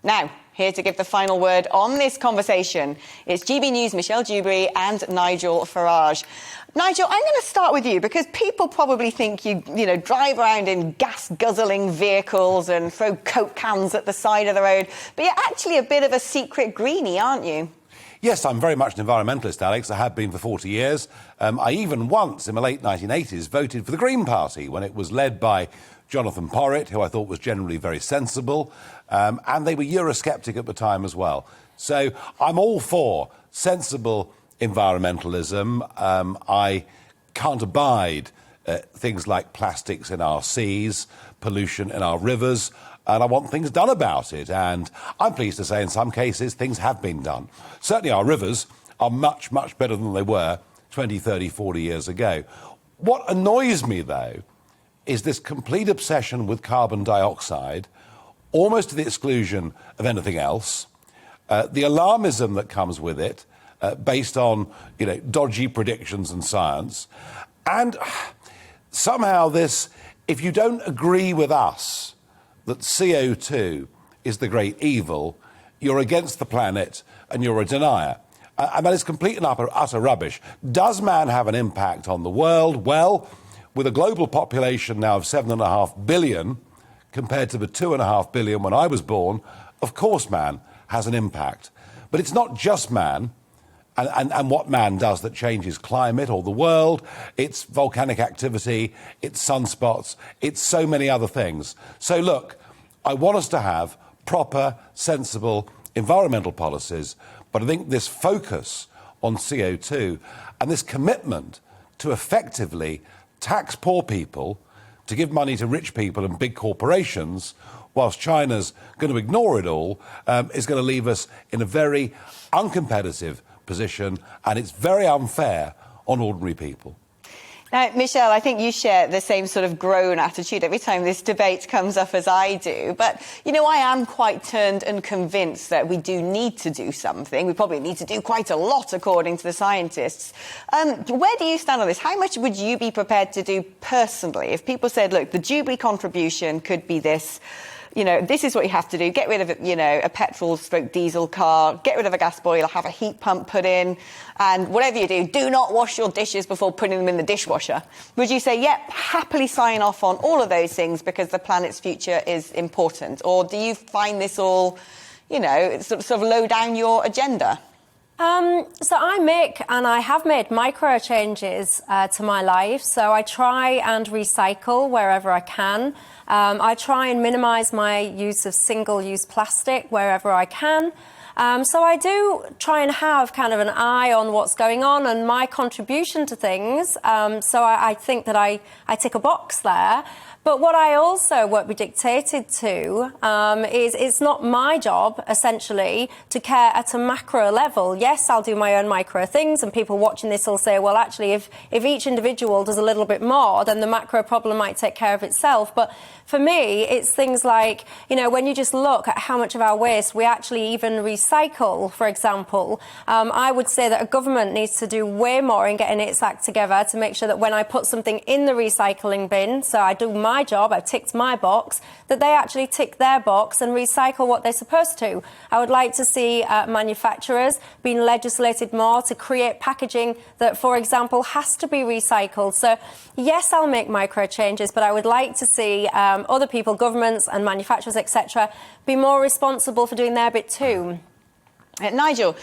Now, here to give the final word on this conversation, it's GB News' Michelle Dewberry and Nigel Farage. Nigel, I'm going to start with you because people probably think you drive around in gas-guzzling vehicles and throw Coke cans at the side of the road, but you're actually a bit of a secret greenie, aren't you? Yes, I'm very much an environmentalist, Alex. I have been for 40 years. I even once, in the late 1980s, voted for the Green Party when it was led by Jonathan Porritt, who I thought was generally very sensible, and they were Eurosceptic at the time as well. So I'm all for sensible environmentalism. I can't abide things like plastics in our seas, pollution in our rivers, and I want things done about it. And I'm pleased to say in some cases things have been done. Certainly our rivers are much, much better than they were 20, 30, 40 years ago. What annoys me, though, is this complete obsession with carbon dioxide, almost to the exclusion of anything else, the alarmism that comes with it, based on, dodgy predictions and science, and somehow this, if you don't agree with us that CO2 is the great evil, you're against the planet and you're a denier. And that is complete and utter rubbish. Does man have an impact on the world? Well, with a global population now of 7.5 billion, compared to the 2.5 billion when I was born, of course man has an impact. But it's not just man and what man does that changes climate or the world. It's volcanic activity, it's sunspots, it's so many other things. So look, I want us to have proper, sensible environmental policies, but I think this focus on CO2 and this commitment to effectively tax poor people, to give money to rich people and big corporations, whilst China's going to ignore it all, is going to leave us in a very uncompetitive position, and it's very unfair on ordinary people. Now, Michelle, I think you share the same sort of groan attitude every time this debate comes up as I do. But, I am quite turned and convinced that we do need to do something. We probably need to do quite a lot, according to the scientists. Where do you stand on this? How much would you be prepared to do personally? If people said, look, the Jubilee contribution could be this, this is what you have to do. Get rid of, a petrol/diesel car, get rid of a gas boiler, have a heat pump put in, and whatever you do not wash your dishes before putting them in the dishwasher. Would you say, yep, happily sign off on all of those things because the planet's future is important? Or do you find this all, sort of low down your agenda? So I have made micro changes to my life. So I try and recycle wherever I can. I try and minimise my use of single-use plastic wherever I can. So I do try and have kind of an eye on what's going on and my contribution to things. So I think that I tick a box there. But what I also won't be dictated to is it's not my job, essentially, to care at a macro level. Yes, I'll do my own micro things, and people watching this will say, well, actually, if each individual does a little bit more, then the macro problem might take care of itself. But for me, it's things like, when you just look at how much of our waste we actually even recycle, for example, I would say that a government needs to do way more in getting its act together to make sure that when I put something in the recycling bin, so I do my job, I've ticked my box, that they actually tick their box and recycle what they're supposed to. I would like to see manufacturers being legislated more to create packaging that, for example, has to be recycled. So, yes, I'll make micro changes, but I would like to see other people, governments and manufacturers, etc., be more responsible for doing their bit too. Nigel,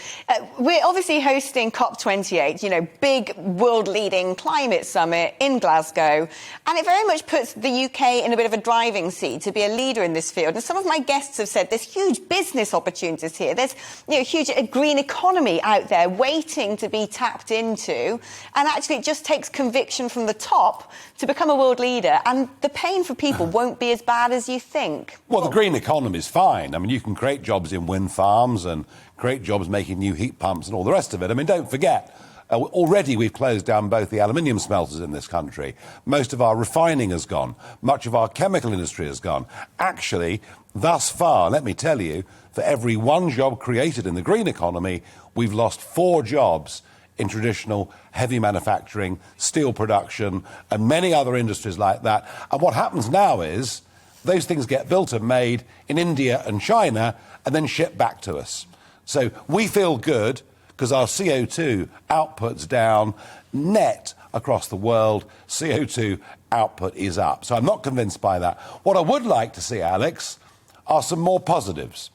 we're obviously hosting COP28, big world-leading climate summit in Glasgow, and it very much puts the UK in a bit of a driving seat to be a leader in this field. And some of my guests have said there's huge business opportunities here. There's huge green economy out there waiting to be tapped into, and actually it just takes conviction from the top to become a world leader, and the pain for people won't be as bad as you think. Well, the green economy is fine. I mean, you can create jobs in wind farms and create jobs making new heat pumps and all the rest of it. I mean, don't forget, already we've closed down both the aluminium smelters in this country. Most of our refining has gone. Much of our chemical industry has gone. Actually, thus far, let me tell you, for every one job created in the green economy, we've lost 4 jobs in traditional heavy manufacturing, steel production, and many other industries like that. And what happens now is those things get built and made in India and China and then shipped back to us. So we feel good because our CO2 output's down. Net across the world, CO2 output is up. So I'm not convinced by that. What I would like to see, Alex, are some more positives.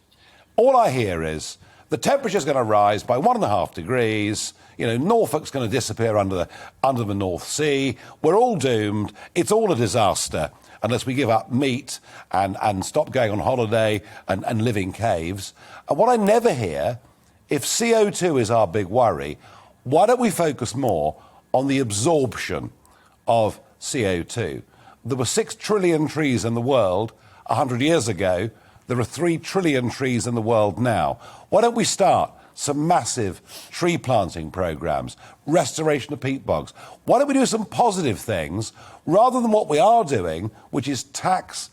All I hear is the temperature's going to rise by 1.5 degrees. You know, Norfolk's going to disappear under the North Sea. We're all doomed. It's all a disaster unless we give up meat and stop going on holiday and live in caves. And what I never hear, if CO2 is our big worry, why don't we focus more on the absorption of CO2? There were 6 trillion trees in the world 100 years ago. There are 3 trillion trees in the world now. Why don't we start some massive tree planting programs, restoration of peat bogs? Why don't we do some positive things rather than what we are doing, which is tax,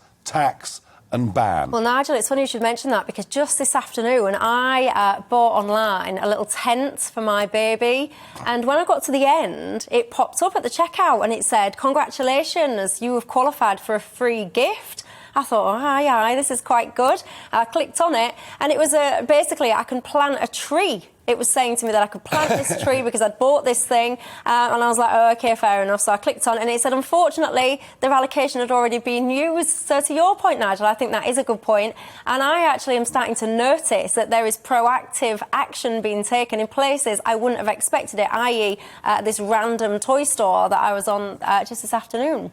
and ban? Well, Nigel, it's funny you should mention that because just this afternoon I bought online a little tent for my baby, and when I got to the end, it popped up at the checkout and it said, "Congratulations, you have qualified for a free gift." I thought, oh, aye, this is quite good. I clicked on it, and it was basically I can plant a tree. It was saying to me that I could plant this tree because I'd bought this thing, and I was like, oh, OK, fair enough. So I clicked on it, and it said, unfortunately, their allocation had already been used. So to your point, Nigel, I think that is a good point. And I actually am starting to notice that there is proactive action being taken in places I wouldn't have expected it, i.e. This random toy store that I was on just this afternoon.